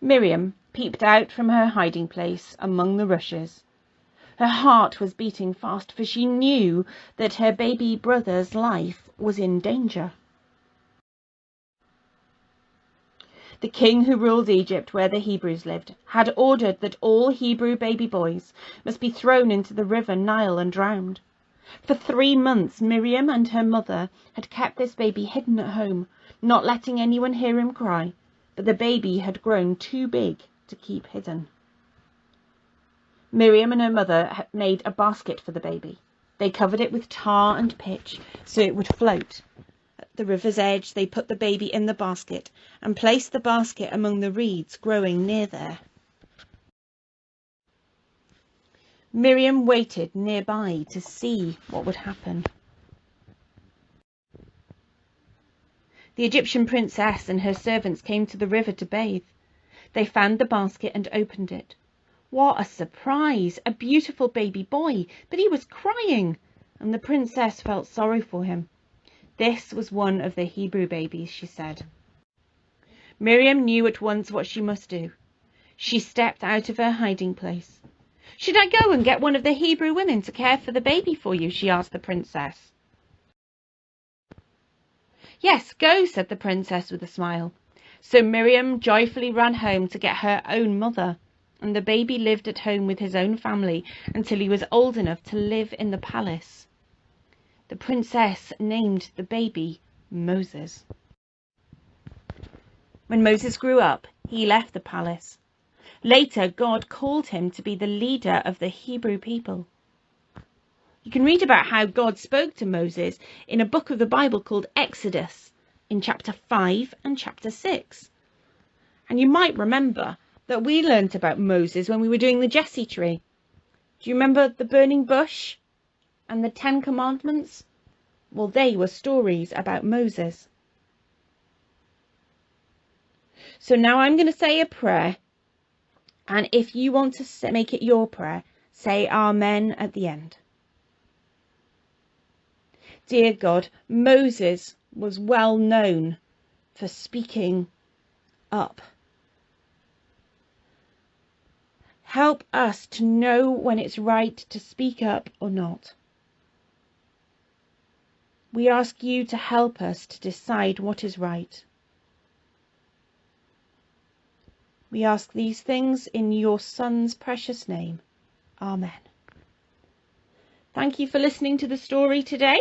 Miriam peeped out from her hiding place among the rushes. Her heart was beating fast, for she knew that her baby brother's life was in danger. The king who ruled Egypt, where the Hebrews lived, had ordered that all Hebrew baby boys must be thrown into the river Nile and drowned. For 3 months, Miriam and her mother had kept this baby hidden at home, not letting anyone hear him cry, but the baby had grown too big to keep hidden. Miriam and her mother had made a basket for the baby. They covered it with tar and pitch so it would float. At the river's edge, they put the baby in the basket and placed the basket among the reeds growing near there. Miriam waited nearby to see what would happen. The Egyptian princess and her servants came to the river to bathe. They found the basket and opened it. What a surprise! A beautiful baby boy, but he was crying, and the princess felt sorry for him. This was one of the Hebrew babies, she said. Miriam knew at once what she must do. She stepped out of her hiding place. "Should I go and get one of the Hebrew women to care for the baby for you?" she asked the princess. "Yes, go," said the princess with a smile. So Miriam joyfully ran home to get her own mother, and the baby lived at home with his own family until he was old enough to live in the palace. The princess named the baby Moses. When Moses grew up, he left the palace. Later, God called him to be the leader of the Hebrew people. You can read about how God spoke to Moses in a book of the Bible called Exodus, in chapter 5 and chapter 6. And you might remember that we learnt about Moses when we were doing the Jesse tree. Do you remember the burning bush and the 10 Commandments? Well, they were stories about Moses. So now I'm going to say a prayer. And if you want to make it your prayer, say Amen at the end. Dear God, Moses was well known for speaking up. Help us to know when it's right to speak up or not. We ask you to help us to decide what is right. We ask these things in your Son's precious name. Amen. Thank you for listening to the story today.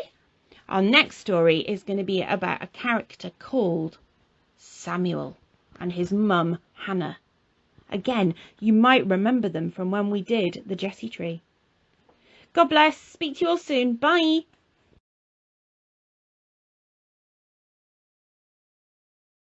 Our next story is going to be about a character called Samuel and his mum, Hannah. Again, you might remember them from when we did the Jesse tree. God bless. Speak to you all soon. Bye.